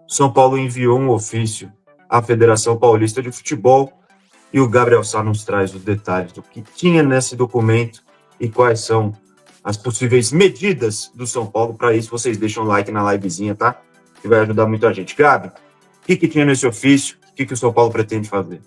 São Paulo enviou um ofício à Federação Paulista de Futebol e o Gabriel Sá nos traz os detalhes do que tinha nesse documento e quais são as possíveis medidas do São Paulo. Para isso, vocês deixam um like na livezinha, tá? Que vai ajudar muito a gente. Gabi, o que tinha nesse ofício? O que o São Paulo pretende fazer?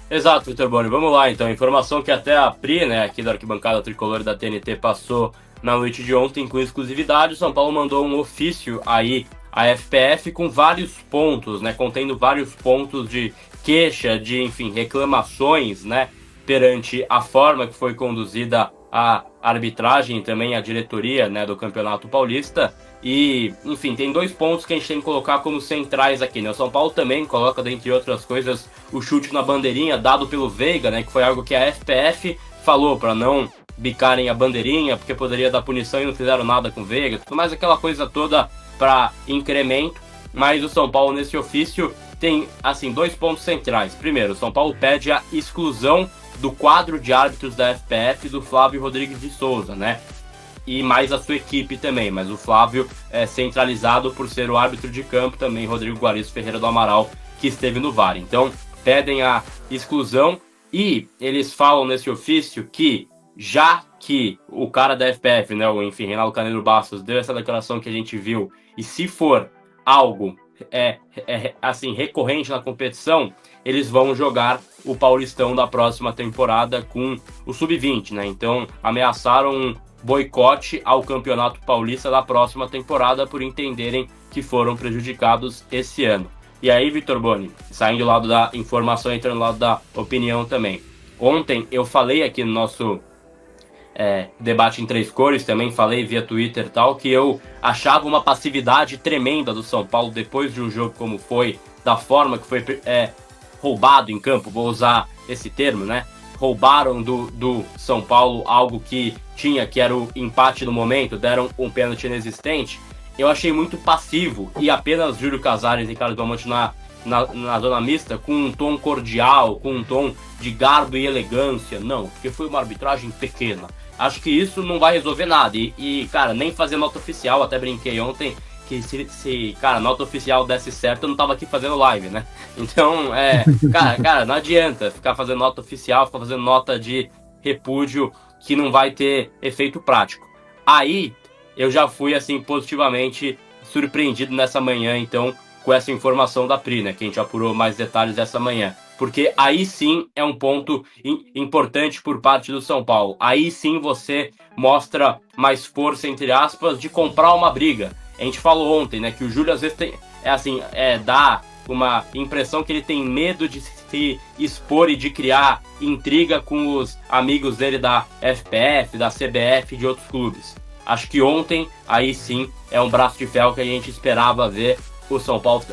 Exato, Vitor Boni. Vamos lá, então. Informação que até a Pri, né, aqui da Arquibancada Tricolor da TNT, passou na noite de ontem com exclusividade. O São Paulo mandou um ofício aí à FPF com vários pontos, né, contendo vários pontos de queixa, de, enfim, reclamações, né, perante a forma que foi conduzida a arbitragem e também a diretoria, né, do Campeonato Paulista. E, enfim, tem 2 pontos que a gente tem que colocar como centrais aqui, né? O São Paulo também coloca, dentre outras coisas, o chute na bandeirinha dado pelo Veiga, né? Que foi algo que a FPF falou para não bicarem a bandeirinha, porque poderia dar punição e não fizeram nada com o Veiga. Tudo mais aquela coisa toda para incremento. Mas o São Paulo, nesse ofício, tem, assim, 2 pontos centrais. Primeiro, o São Paulo pede a exclusão do quadro de árbitros da FPF do Flávio Rodrigues de Souza, né? E mais a sua equipe também, mas o Flávio é centralizado por ser o árbitro de campo, também Rodrigo Guarizo Ferreira do Amaral, que esteve no VAR. Então, pedem a exclusão e eles falam nesse ofício que, já que o cara da FPF, né, ou enfim, Reinaldo Caneiro Bastos, deu essa declaração que a gente viu, e se for algo assim, recorrente na competição, eles vão jogar o Paulistão da próxima temporada com o Sub-20, né? Então, ameaçaram um boicote ao Campeonato Paulista da próxima temporada por entenderem que foram prejudicados esse ano. E aí, Vitor Boni, saindo do lado da informação, entrando no lado da opinião também. Ontem eu falei aqui no nosso debate em 3 cores, também falei via Twitter e tal, que eu achava uma passividade tremenda do São Paulo depois de um jogo como foi, da forma que foi roubado em campo, vou usar esse termo, né? Roubaram do São Paulo algo que tinha, que era o empate no momento, deram um pênalti inexistente. Eu achei muito passivo e apenas Júlio Casares e Ricardo Belmonte na zona mista, com um tom cordial, com um tom de garbo e elegância. Não, porque foi uma arbitragem pequena. Acho que isso não vai resolver nada. E cara, nem fazer nota oficial, até brinquei ontem, que se cara, nota oficial desse certo, eu não tava aqui fazendo live, né? Então, cara, não adianta ficar fazendo nota oficial, ficar fazendo nota de repúdio que não vai ter efeito prático. Aí, eu já fui, assim, positivamente surpreendido nessa manhã, então, com essa informação da Pri, né? Que a gente apurou mais detalhes essa manhã. Porque aí sim é um ponto importante por parte do São Paulo. Aí sim você mostra mais força, entre aspas, de comprar uma briga. A gente falou ontem, né, que o Júlio às vezes dá uma impressão que ele tem medo de se expor e de criar intriga com os amigos dele da FPF, da CBF e de outros clubes. Acho que ontem, aí sim, é um braço de ferro que a gente esperava ver o São Paulo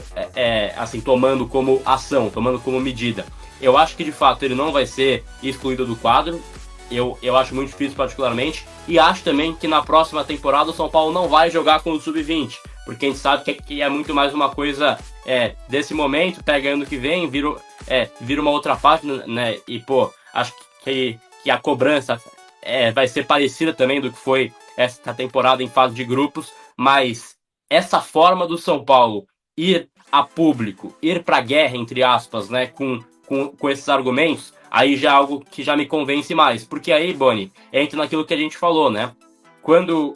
assim, tomando como ação, tomando como medida. Eu acho que de fato ele não vai ser excluído do quadro. Eu acho muito difícil particularmente, e acho também que na próxima temporada o São Paulo não vai jogar com o Sub-20, porque a gente sabe que é muito mais uma coisa desse momento, pega ano que vem, vira uma outra página, né? E pô, acho que a cobrança vai ser parecida também do que foi essa temporada em fase de grupos, mas essa forma do São Paulo ir a público, ir pra guerra, entre aspas, né, com esses argumentos, aí já é algo que já me convence mais. Porque aí, Boni, entra naquilo que a gente falou, né? Quando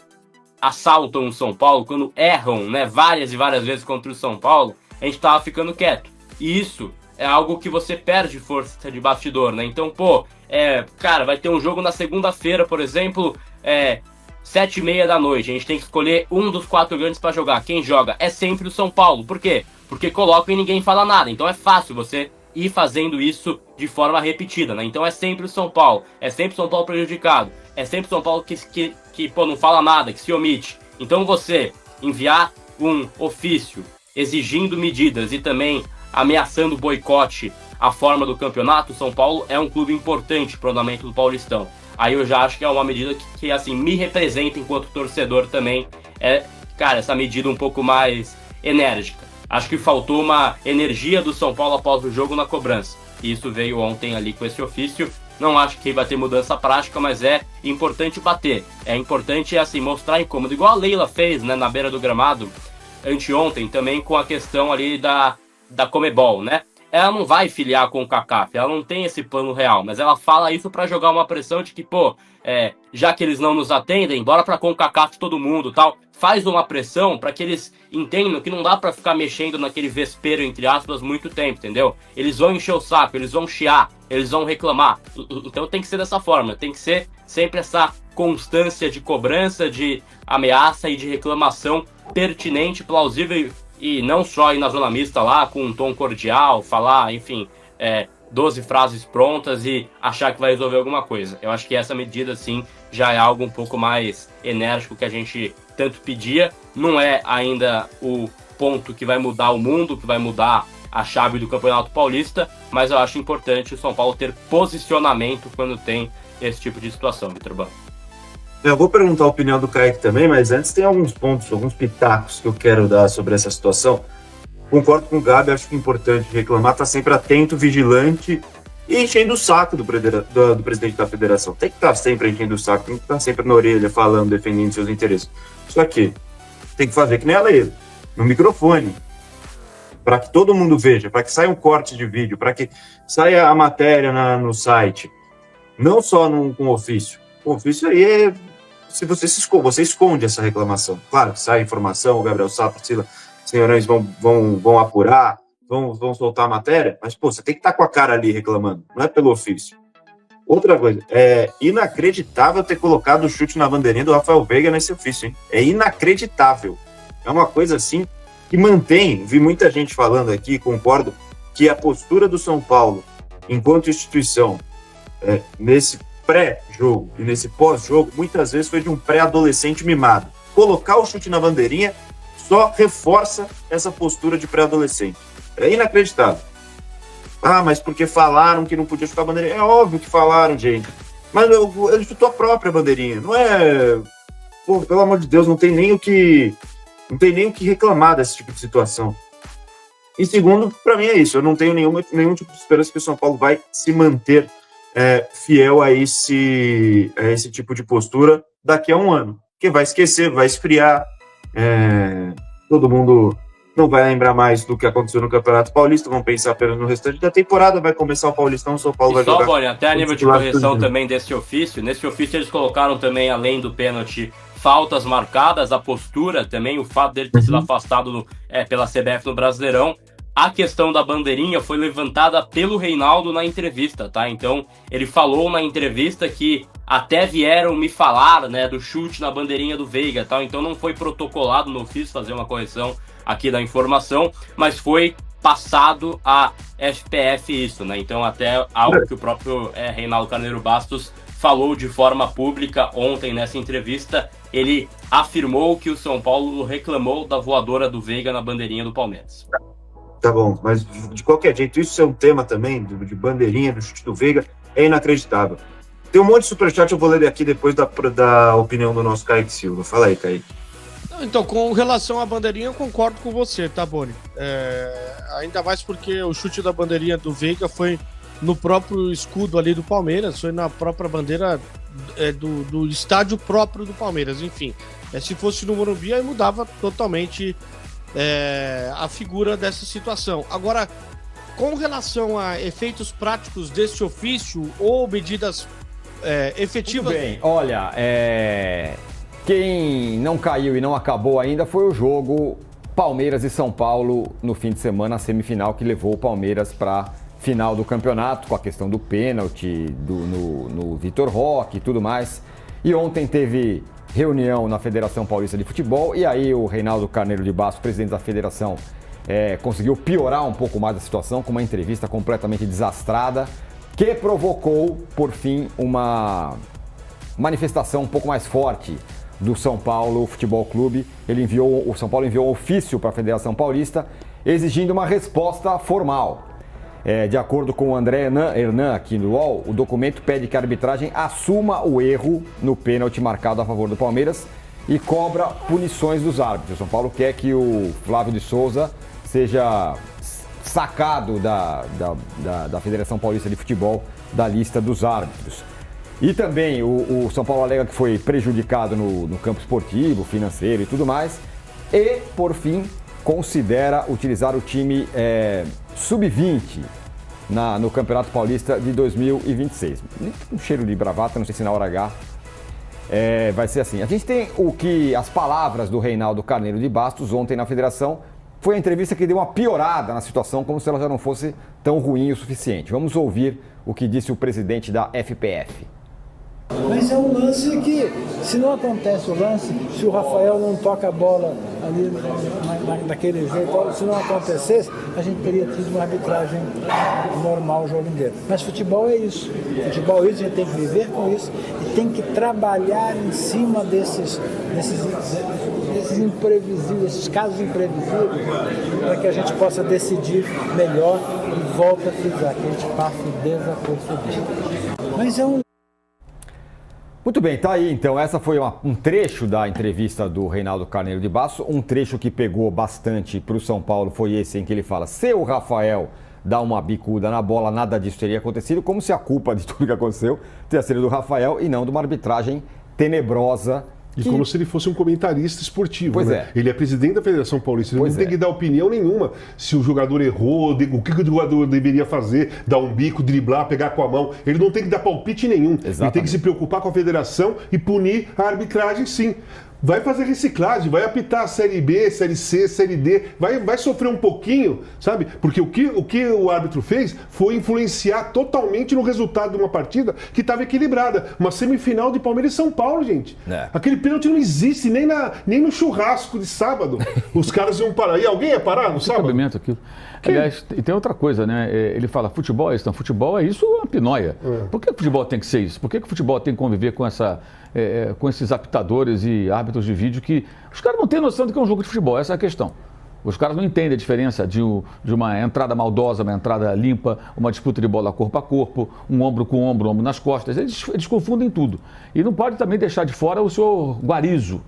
assaltam o São Paulo, quando erram, né, várias e várias vezes contra o São Paulo, a gente tava ficando quieto. E isso é algo que você perde força de bastidor, né? Então, pô, cara, vai ter um jogo na segunda-feira, por exemplo, 7h30 da noite. A gente tem que escolher um dos 4 grandes para jogar. Quem joga? É sempre o São Paulo. Por quê? Porque colocam e ninguém fala nada. Então é fácil você ir fazendo isso de forma repetida, né? Então é sempre o São Paulo. É sempre o São Paulo prejudicado. É sempre o São Paulo que pô, não fala nada, que se omite. Então você enviar um ofício exigindo medidas e também ameaçando boicote à forma do campeonato, o São Paulo é um clube importante para o andamento do Paulistão. Aí eu já acho que é uma medida que assim, me representa enquanto torcedor também. Cara, essa medida um pouco mais enérgica. Acho que faltou uma energia do São Paulo após o jogo na cobrança. E isso veio ontem ali com esse ofício. Não acho que vai ter mudança prática, mas é importante bater. É importante, assim, mostrar incômodo. Igual a Leila fez, né, na beira do gramado, anteontem também com a questão ali da Conmebol, né? Ela não vai filiar com o CONCACAF, ela não tem esse plano real, mas ela fala isso para jogar uma pressão de que, pô, já que eles não nos atendem, bora pra CONCACAF todo mundo, tal. Faz uma pressão para que eles entendam que não dá para ficar mexendo naquele vespeiro, entre aspas, muito tempo, entendeu? Eles vão encher o saco, eles vão chiar, eles vão reclamar. Então tem que ser dessa forma, tem que ser sempre essa constância de cobrança, de ameaça e de reclamação pertinente, plausível e não só ir na zona mista lá com um tom cordial, falar, enfim, 12 frases prontas e achar que vai resolver alguma coisa. Eu acho que essa medida, sim, já é algo um pouco mais enérgico que a gente tanto pedia. Não é ainda o ponto que vai mudar o mundo, que vai mudar a chave do Campeonato Paulista, mas eu acho importante o São Paulo ter posicionamento quando tem esse tipo de situação, Vitor Bano. Eu vou perguntar a opinião do Kaique também, mas antes tem alguns pontos, alguns pitacos que eu quero dar sobre essa situação. Concordo com o Gabi, acho que é importante reclamar, estar sempre atento, vigilante e enchendo o saco do presidente da federação. Tem que estar sempre enchendo o saco, tem que estar sempre na orelha, falando, defendendo seus interesses. Só que tem que fazer que nem a lei, no microfone, para que todo mundo veja, para que saia um corte de vídeo, para que saia a matéria no site, não só com ofício. O ofício aí se você esconde essa reclamação. Claro que sai a informação, o Gabriel Sá, Priscila, senhorões vão apurar, vão soltar a matéria, mas, pô, você tem que estar com a cara ali reclamando, não é pelo ofício. Outra coisa, é inacreditável ter colocado o chute na bandeirinha do Rafael Veiga nesse ofício, hein? É inacreditável. É uma coisa, assim, que mantém, vi muita gente falando aqui, concordo, que a postura do São Paulo, enquanto instituição, nesse pré-jogo e nesse pós-jogo, muitas vezes foi de um pré-adolescente mimado. Colocar o chute na bandeirinha só reforça essa postura de pré-adolescente. É inacreditável. Ah, mas porque falaram que não podia chutar a bandeirinha? É óbvio que falaram, gente. Mas ele chutou a própria bandeirinha. Não é... Pô, pelo amor de Deus, não tem nem o que reclamar desse tipo de situação. E segundo, para mim é isso. Eu não tenho nenhum tipo de esperança que o São Paulo vai se manter fiel a esse tipo de postura daqui a um ano. Porque vai esquecer, vai esfriar, todo mundo não vai lembrar mais do que aconteceu no Campeonato Paulista, vão pensar apenas no restante da temporada, vai começar o Paulistão, o São Paulo vai jogar... Boni, até a nível de correção também desse ofício, nesse ofício eles colocaram também, além do pênalti, faltas marcadas, a postura também, o fato dele ter sido afastado pela CBF no Brasileirão. A questão da bandeirinha foi levantada pelo Reinaldo na entrevista, tá? Então, ele falou na entrevista que até vieram me falar, né, do chute na bandeirinha do Veiga, tal. Então, não foi protocolado no ofício, fazer uma correção aqui da informação, mas foi passado à FPF isso, né? Então, até algo que o próprio Reinaldo Carneiro Bastos falou de forma pública ontem nessa entrevista, ele afirmou que o São Paulo reclamou da voadora do Veiga na bandeirinha do Palmeiras. Tá bom, mas de qualquer jeito, isso é um tema também, de bandeirinha, do chute do Veiga, é inacreditável. Tem um monte de superchat, eu vou ler aqui depois da opinião do nosso Kaique Silva. Fala aí, Kaique. Então, com relação à bandeirinha, eu concordo com você, tá, Boni? Ainda mais porque o chute da bandeirinha do Veiga foi no próprio escudo ali do Palmeiras, foi na própria bandeira do estádio próprio do Palmeiras, enfim. Se fosse no Morumbi, aí mudava totalmente a figura dessa situação. Agora, com relação a efeitos práticos desse ofício ou medidas efetivas... Muito bem, olha, quem não caiu e não acabou ainda foi o jogo Palmeiras e São Paulo no fim de semana, a semifinal que levou o Palmeiras para final do campeonato, com a questão do pênalti no Vitor Roque e tudo mais. E ontem teve reunião na Federação Paulista de Futebol e aí o Reinaldo Carneiro de Bastos, presidente da federação, conseguiu piorar um pouco mais a situação com uma entrevista completamente desastrada que provocou, por fim, uma manifestação um pouco mais forte do São Paulo Futebol Clube. O São Paulo enviou um ofício para a Federação Paulista exigindo uma resposta formal. De acordo com o André Hernan aqui no UOL, o documento pede que a arbitragem assuma o erro no pênalti marcado a favor do Palmeiras e cobra punições dos árbitros. O São Paulo quer que o Flávio de Souza seja sacado da Federação Paulista de Futebol da lista dos árbitros. E também o São Paulo alega que foi prejudicado no campo esportivo, financeiro e tudo mais. E, por fim, considera utilizar o time sub-20 no Campeonato Paulista de 2026. Um cheiro de bravata, não sei se na hora H vai ser assim. A gente tem as palavras do Reinaldo Carneiro de Bastos ontem na federação. Foi a entrevista que deu uma piorada na situação, como se ela já não fosse tão ruim o suficiente. Vamos ouvir o que disse o presidente da FPF. Mas é um lance que, se não acontece o lance, se o Rafael não toca a bola ali daquele jeito, se não acontecesse, a gente teria tido uma arbitragem normal o jogo inteiro. Mas futebol é isso. Futebol é isso, a gente tem que viver com isso e tem que trabalhar em cima desses imprevisíveis, esses casos imprevisíveis, para que a gente possa decidir melhor e volta a frisar, que a gente passe desapercebido. Mas é um... Muito bem, tá aí então, essa foi um trecho da entrevista do Reinaldo Carneiro de Bastos, um trecho que pegou bastante para o São Paulo, foi esse em que ele fala, se o Rafael dá uma bicuda na bola, nada disso teria acontecido, como se a culpa de tudo que aconteceu tenha sido do Rafael e não de uma arbitragem tenebrosa. E como se ele fosse um comentarista esportivo, pois né? Ele é presidente da Federação Paulista, ele não tem que dar opinião nenhuma se o jogador errou, o que o jogador deveria fazer, dar um bico, driblar, pegar com a mão. Ele não tem que dar palpite nenhum. Exatamente. Ele tem que se preocupar com a federação e punir a arbitragem, sim. Vai fazer reciclagem, vai apitar a Série B, Série C, Série D, vai sofrer um pouquinho, sabe? Porque o que o árbitro fez foi influenciar totalmente no resultado de uma partida que estava equilibrada. Uma semifinal de Palmeiras e São Paulo, gente. Aquele pênalti não existe nem no churrasco de sábado. Os caras iam parar. E alguém ia parar no sábado? Aquilo. Aliás, e tem outra coisa, né? Ele fala, futebol é isso, não, futebol é isso ou uma pinóia? Por que o futebol tem que ser isso? Por que o futebol tem que conviver com esses apitadores e árbitros de vídeo que os caras não têm noção do que é um jogo de futebol? Essa é a questão. Os caras não entendem a diferença de uma entrada maldosa, uma entrada limpa, uma disputa de bola corpo a corpo, um ombro com ombro, ombro nas costas. Eles confundem tudo. E não pode também deixar de fora o senhor Guarizo,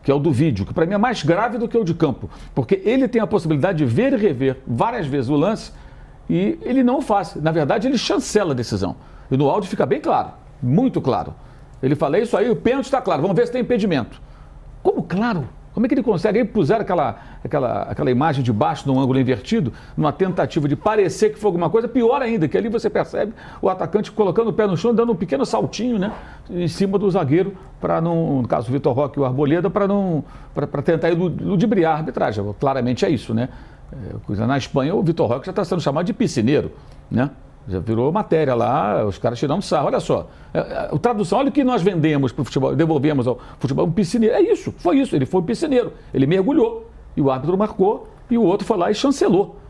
que é o do vídeo, que para mim é mais grave do que o de campo, porque ele tem a possibilidade de ver e rever várias vezes o lance e ele não o faz. Na verdade, ele chancela a decisão. E no áudio fica bem claro, muito claro. Ele fala, isso aí, o pênalti está claro, vamos ver se tem impedimento. Como claro? Como é que ele consegue? Aí puseram aquela imagem de baixo num ângulo invertido, numa tentativa de parecer que foi alguma coisa, pior ainda, que ali você percebe o atacante colocando o pé no chão, dando um pequeno saltinho, né, em cima do zagueiro, para no caso o Vitor Roque e o Arboleda, para tentar ludibriar a arbitragem. Claramente é isso, né? Na Espanha, o Vitor Roque já está sendo chamado de piscineiro, né? Já virou matéria lá, os caras tirando sarro. Olha só, a tradução, olha o que nós vendemos para o futebol, devolvemos ao futebol, um piscineiro. É isso, foi isso, ele foi um piscineiro. Ele mergulhou, e o árbitro marcou, e o outro foi lá e chancelou.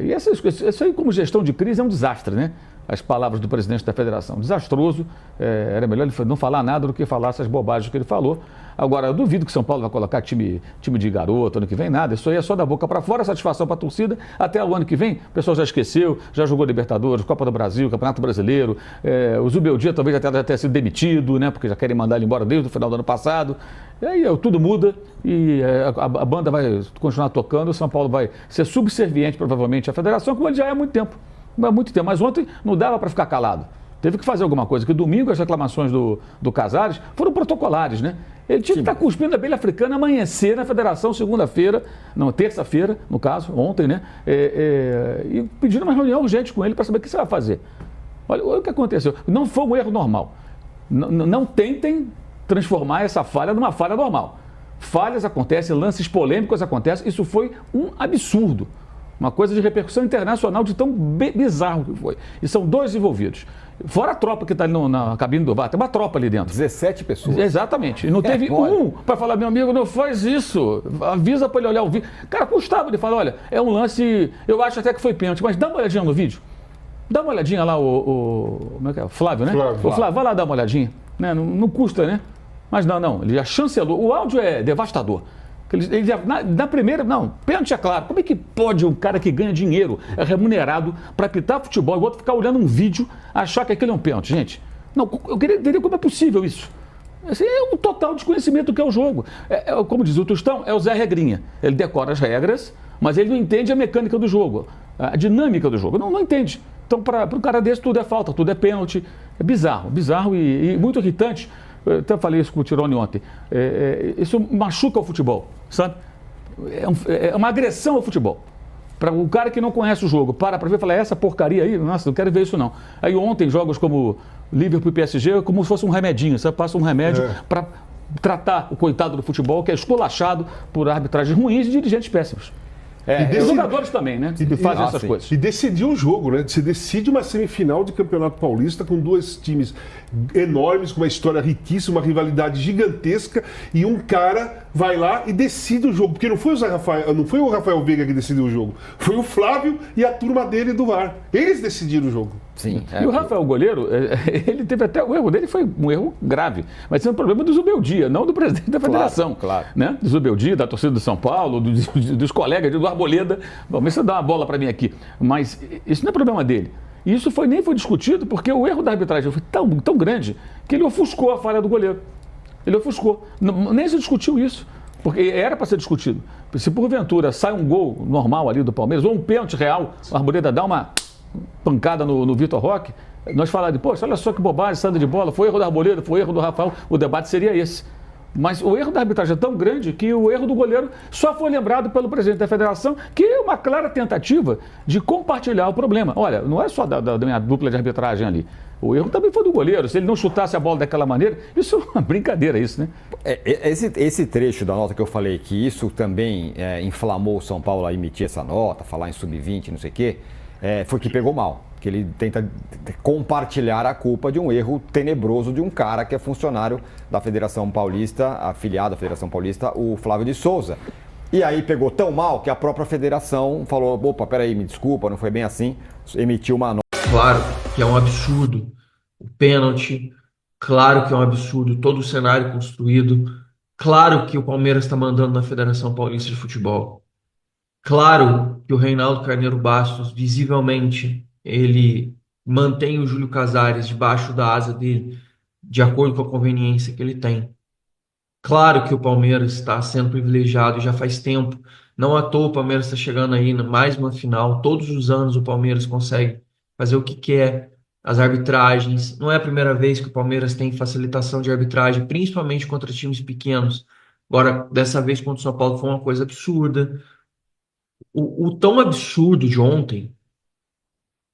E isso aí, como gestão de crise, é um desastre, né? As palavras do presidente da federação. Desastroso, era melhor ele não falar nada do que falar essas bobagens que ele falou. Agora, eu duvido que São Paulo vai colocar time de garoto ano que vem, nada. Isso aí é só da boca para fora, satisfação para a torcida. Até o ano que vem, o pessoal já esqueceu, já jogou Libertadores, Copa do Brasil, Campeonato Brasileiro. O Zubeldia talvez já tenha sido demitido, né? Porque já querem mandar ele embora desde o final do ano passado. E aí tudo muda e a banda vai continuar tocando. O São Paulo vai ser subserviente, provavelmente, à federação, como ele já é há muito tempo. Mas ontem não dava para ficar calado. Teve que fazer alguma coisa, que domingo as reclamações do Casares foram protocolares, né? Ele tinha que estar cuspindo a abelha africana amanhecer na federação, terça-feira, no caso, ontem, né? E pedindo uma reunião urgente com ele para saber o que você vai fazer. Olha o que aconteceu. Não foi um erro normal. Não tentem transformar essa falha numa falha normal. Falhas acontecem, lances polêmicos acontecem, isso foi um absurdo. Uma coisa de repercussão internacional de tão bizarro que foi. E são dois envolvidos. Fora a tropa que está ali na cabine do VAR, tem uma tropa ali dentro. 17 pessoas. Exatamente. E não teve um para falar, meu amigo, não faz isso. Avisa para ele olhar o vídeo. Cara, custava ele falar, olha, é um lance, eu acho até que foi pênalti, mas dá uma olhadinha no vídeo. Dá uma olhadinha lá, como é que é? O Flávio, né? O Flávio, vai lá dar uma olhadinha. Né? Não custa, né? Mas não, ele já chancelou. O áudio é devastador. Ele já, na primeira, pênalti é claro. Como é que pode um cara que ganha dinheiro, é remunerado para apitar futebol e o outro ficar olhando um vídeo, achar que aquele é um pênalti? Gente, não, eu queria entender como é possível isso. Esse é um total desconhecimento do que é o jogo. Como diz o Tostão, é o Zé Regrinha. Ele decora as regras, mas ele não entende a mecânica do jogo, a dinâmica do jogo. Não entende. Então, para um cara desse, tudo é falta, tudo é pênalti. É bizarro e muito irritante. Eu até falei isso com o Tirone ontem. Isso machuca o futebol, sabe? é uma agressão ao futebol. Para o cara que não conhece o jogo, para ver e fala, essa porcaria aí, nossa, não quero ver isso não. Aí ontem, jogos como Liverpool e PSG, como se fosse um remedinho, você passa um remédio para tratar o coitado do futebol, que é esculachado por arbitragens ruins e dirigentes péssimos. E os jogadores também, né? Que fazem essas coisas. E decidir um jogo, né? Você decide uma semifinal de Campeonato Paulista com dois times enormes, com uma história riquíssima, uma rivalidade gigantesca, e um cara vai lá e decide o jogo. Porque não foi o Rafael Veiga que decidiu o jogo, foi o Flávio e a turma dele do VAR. Eles decidiram o jogo. Sim. E o Rafael goleiro, ele teve até. O erro dele foi um erro grave. Mas é um problema do Zubeldia, não do presidente da federação. Claro. Né? Do Zubeldia, da torcida do São Paulo, dos colegas, do Arboleda. Bom, mas você dá uma bola para mim aqui. Mas isso não é problema dele. E isso nem foi discutido, porque o erro da arbitragem foi tão grande que ele ofuscou a falha do goleiro. Ele ofuscou. Nem se discutiu isso. Porque era para ser discutido. Se porventura sai um gol normal ali do Palmeiras, ou um pênalti real, o Arboleda dá uma pancada no Vitor Roque, nós falaremos, poxa, olha só que bobagem, saída de bola, foi erro da Arboleda, foi erro do Rafael, o debate seria esse. Mas o erro da arbitragem é tão grande que o erro do goleiro só foi lembrado pelo presidente da federação, que é uma clara tentativa de compartilhar o problema. Olha, não é só da minha dupla de arbitragem ali. O erro também foi do goleiro. Se ele não chutasse a bola daquela maneira, isso é uma brincadeira, isso, né? Esse trecho da nota que eu falei, que isso também inflamou o São Paulo a emitir essa nota, falar em sub-20, não sei o quê, foi que pegou mal. Que ele tenta compartilhar a culpa de um erro tenebroso de um cara que é funcionário da Federação Paulista, afiliado à Federação Paulista, o Flávio de Souza. E aí pegou tão mal que a própria federação falou, opa, peraí, me desculpa, não foi bem assim, emitiu uma nota. Claro que é um absurdo o pênalti, claro que é um absurdo todo o cenário construído, claro que o Palmeiras está mandando na Federação Paulista de Futebol, claro que o Reinaldo Carneiro Bastos, visivelmente, ele mantém o Júlio Casares debaixo da asa dele, de acordo com a conveniência que ele tem. Claro que o Palmeiras está sendo privilegiado já faz tempo, não à toa o Palmeiras está chegando aí mais uma final, todos os anos o Palmeiras consegue fazer o que quer, as arbitragens, não é a primeira vez que o Palmeiras tem facilitação de arbitragem, principalmente contra times pequenos. Agora, dessa vez contra o São Paulo foi uma coisa absurda. O tão absurdo de ontem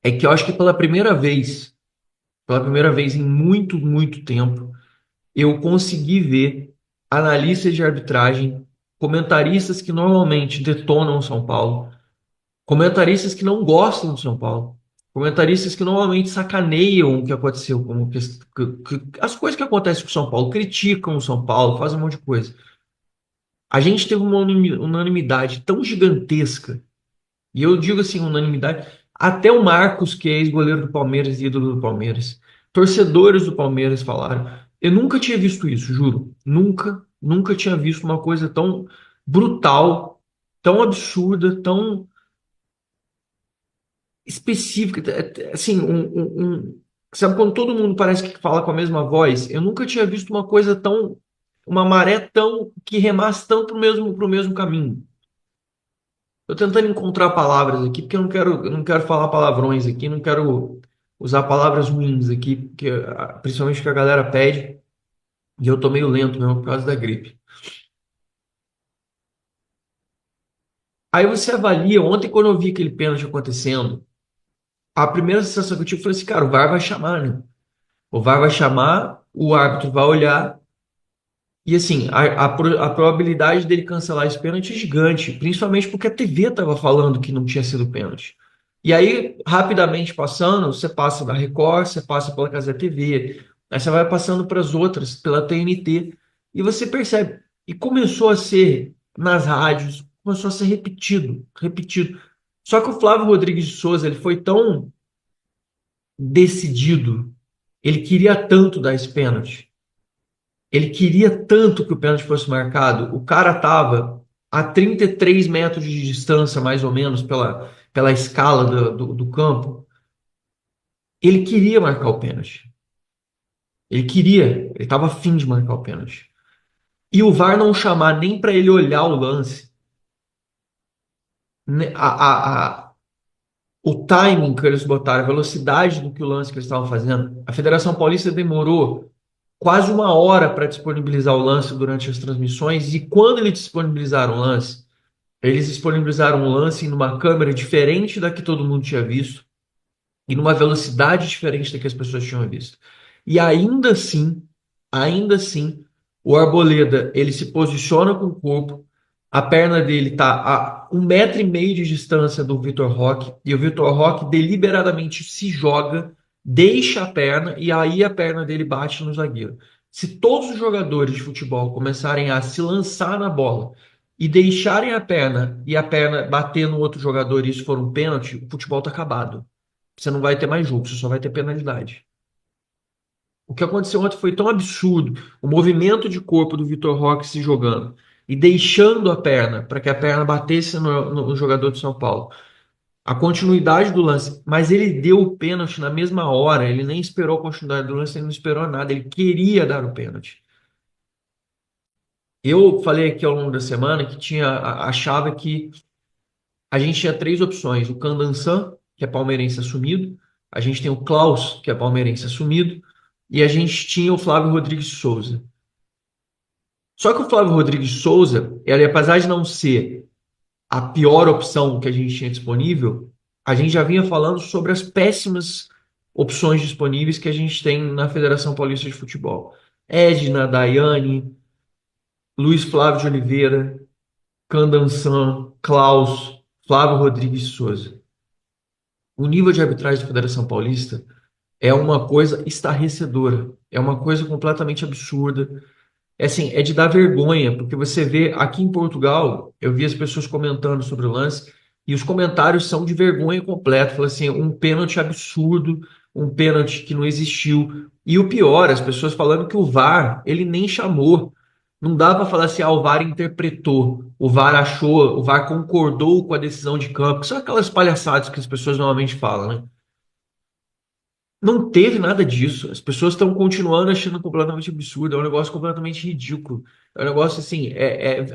é que eu acho que pela primeira vez em muito, muito tempo, eu consegui ver analistas de arbitragem, comentaristas que normalmente detonam o São Paulo, comentaristas que não gostam do São Paulo, comentaristas que normalmente sacaneiam o que aconteceu, como as coisas que acontecem com o São Paulo, criticam o São Paulo, fazem um monte de coisa. A gente teve uma unanimidade tão gigantesca, e eu digo assim, unanimidade, até o Marcos, que é ex-goleiro do Palmeiras e ídolo do Palmeiras, torcedores do Palmeiras falaram, eu nunca tinha visto isso, juro, nunca tinha visto uma coisa tão brutal, tão absurda, tão específica, assim, sabe quando todo mundo parece que fala com a mesma voz? Eu nunca tinha visto uma coisa tão, uma maré tão, que remasse tanto pro mesmo caminho. Tô tentando encontrar palavras aqui, porque eu não quero falar palavrões aqui, não quero usar palavras ruins aqui, porque, principalmente que a galera pede, e eu tô meio lento mesmo por causa da gripe. Aí você avalia, ontem quando eu vi aquele pênalti acontecendo, a primeira sensação que eu tive foi assim, cara, o VAR vai chamar, né? O VAR vai chamar, o árbitro vai olhar, e assim, a probabilidade dele cancelar esse pênalti é gigante, principalmente porque a TV estava falando que não tinha sido pênalti. E aí, rapidamente passando, você passa da Record, você passa pela Casa TV, aí você vai passando para as outras, pela TNT, e você percebe. E começou a ser, nas rádios, começou a ser repetido. Só que o Flávio Rodrigues de Souza, ele foi tão decidido, ele queria tanto dar esse pênalti, ele queria tanto que o pênalti fosse marcado, o cara estava a 33 metros de distância, mais ou menos, pela escala do campo. Ele queria marcar o pênalti. Ele estava afim de marcar o pênalti. E o VAR não chamar nem para ele olhar o lance, o timing que eles botaram, a velocidade do que o lance que eles estavam fazendo, a Federação Paulista demorou quase 1 hora para disponibilizar o lance durante as transmissões, e quando eles disponibilizaram o lance, Eles disponibilizaram um lance numa câmera diferente da que todo mundo tinha visto e numa velocidade diferente da que as pessoas tinham visto. E ainda assim, o Arboleda, ele se posiciona com o corpo, a perna dele está a 1,5 m de distância do Vitor Roque, e o Vitor Roque deliberadamente se joga, deixa a perna, e aí a perna dele bate no zagueiro. Se todos os jogadores de futebol começarem a se lançar na bola e deixarem a perna e a perna bater no outro jogador e isso for um pênalti, o futebol está acabado. Você não vai ter mais jogo, você só vai ter penalidade. O que aconteceu ontem foi tão absurdo, o movimento de corpo do Vitor Roque se jogando e deixando a perna para que a perna batesse no jogador de São Paulo. A continuidade do lance, mas ele deu o pênalti na mesma hora, ele nem esperou a continuidade do lance, ele não esperou nada, ele queria dar o pênalti. Eu falei aqui ao longo da semana que achava que a gente tinha 3 opções: o Candansan, que é palmeirense assumido, a gente tem o Klaus, que é palmeirense assumido, e a gente tinha o Flávio Rodrigues de Souza. Só que o Flávio Rodrigues de Souza, ele, apesar de não ser a pior opção que a gente tinha disponível, a gente já vinha falando sobre as péssimas opções disponíveis que a gente tem na Federação Paulista de Futebol. Edna, Daiane, Luiz Flávio de Oliveira, Candansan, Klaus, Flávio Rodrigues de Souza. O nível de arbitragem da Federação Paulista é uma coisa estarrecedora, é uma coisa completamente absurda. É assim, é de dar vergonha, porque você vê aqui em Portugal, eu vi as pessoas comentando sobre o lance, e os comentários são de vergonha completa. Fala assim, um pênalti absurdo, um pênalti que não existiu. E o pior, as pessoas falando que o VAR, ele nem chamou. Não dá para falar assim, o VAR interpretou, o VAR achou, o VAR concordou com a decisão de campo, que são aquelas palhaçadas que as pessoas normalmente falam, né? Não teve nada disso. As pessoas estão continuando achando completamente absurdo. É um negócio completamente ridículo. É um negócio assim,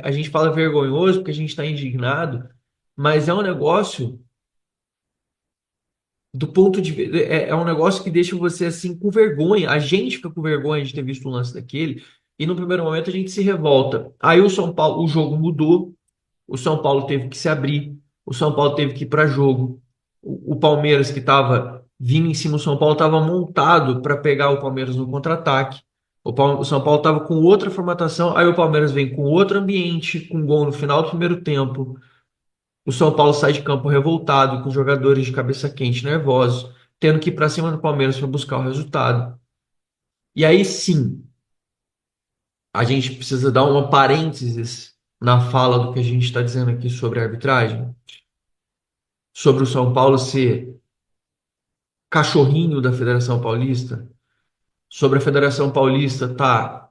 a gente fala vergonhoso porque a gente está indignado, mas é um negócio do ponto de é um negócio que deixa você assim com vergonha. A gente fica com vergonha de ter visto um lance daquele e no primeiro momento a gente se revolta. Aí o São Paulo, o jogo mudou. O São Paulo teve que se abrir. O São Paulo teve que ir para jogo. O Palmeiras que estava vindo em cima, o São Paulo estava montado para pegar o Palmeiras no contra-ataque. O São Paulo estava com outra formatação, aí o Palmeiras vem com outro ambiente, com gol no final do primeiro tempo. O São Paulo sai de campo revoltado, com os jogadores de cabeça quente, nervosos, tendo que ir para cima do Palmeiras para buscar o resultado. E aí sim, a gente precisa dar uma parênteses na fala do que a gente está dizendo aqui sobre a arbitragem, sobre o São Paulo ser cachorrinho da Federação Paulista, sobre a Federação Paulista tá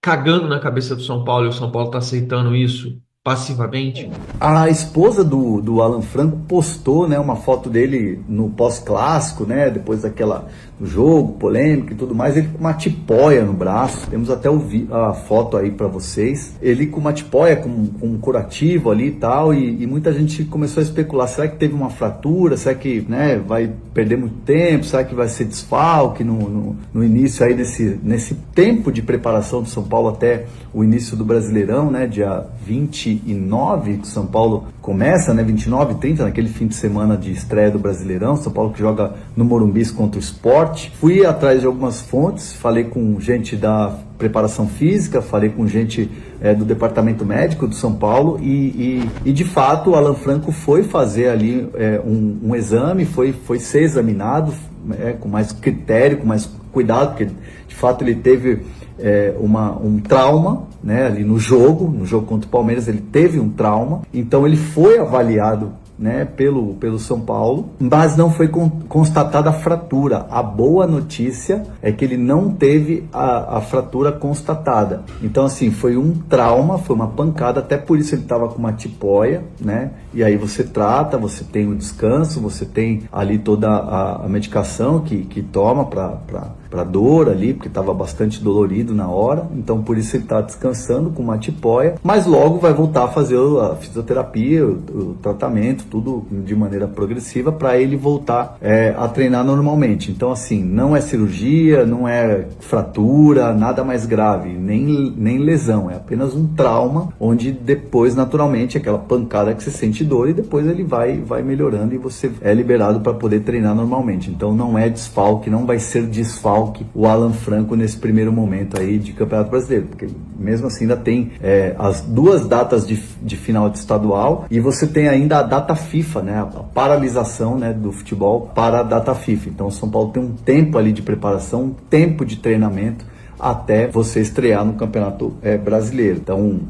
cagando na cabeça do São Paulo e o São Paulo tá aceitando isso passivamente. A esposa do Alan Franco postou, né, uma foto dele no pós-clássico, né, depois do jogo, polêmica e tudo mais, ele com uma tipóia no braço. Temos até a foto aí para vocês. Ele com uma tipóia, com um curativo ali e tal, e muita gente começou a especular, será que teve uma fratura? Será que, né, vai perder muito tempo? Será que vai ser desfalque no início aí nesse tempo de preparação do São Paulo até o início do Brasileirão, né, dia 29, que o São Paulo começa, né, 29 e 30, naquele fim de semana de estreia do Brasileirão, São Paulo que joga no Morumbi contra o Sport. Fui atrás de algumas fontes, falei com gente da preparação física, falei com gente do departamento médico do São Paulo e de fato o Alan Franco foi fazer ali um exame, foi ser examinado com mais critério, com mais cuidado, porque de fato ele teve um trauma, né, ali no jogo contra o Palmeiras, ele teve um trauma, então ele foi avaliado, né, pelo São Paulo, mas não foi constatada a fratura. A boa notícia é que ele não teve a fratura constatada. Então, assim, foi um trauma, foi uma pancada, até por isso ele estava com uma tipóia, né? E aí você trata, você tem o descanso, você tem ali toda a medicação que toma para para dor ali, porque estava bastante dolorido na hora, então por isso ele está descansando com uma tipóia, mas logo vai voltar a fazer a fisioterapia, o tratamento, tudo de maneira progressiva para ele voltar a treinar normalmente. Então assim, não é cirurgia, não é fratura, nada mais grave, nem lesão, é apenas um trauma, onde depois naturalmente aquela pancada que você sente dor e depois ele vai melhorando e você é liberado para poder treinar normalmente. Então não é desfalque, não vai ser desfalque o Alan Franco nesse primeiro momento aí de Campeonato Brasileiro, porque mesmo assim ainda tem as 2 datas de final de estadual e você tem ainda a data FIFA, né, a paralisação, né, do futebol para a data FIFA. Então o São Paulo tem um tempo ali de preparação, um tempo de treinamento até você estrear no Campeonato Brasileiro. Então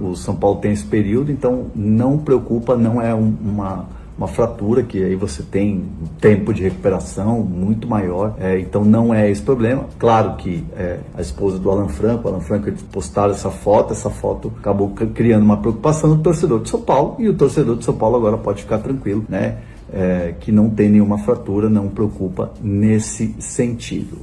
o São Paulo tem esse período, então não preocupa, não é uma fratura, que aí você tem um tempo de recuperação muito maior, então não é esse problema. Claro que a esposa do Alan Franco, eles postaram essa foto acabou criando uma preocupação no torcedor de São Paulo, e o torcedor de São Paulo agora pode ficar tranquilo, né, que não tem nenhuma fratura, não preocupa nesse sentido.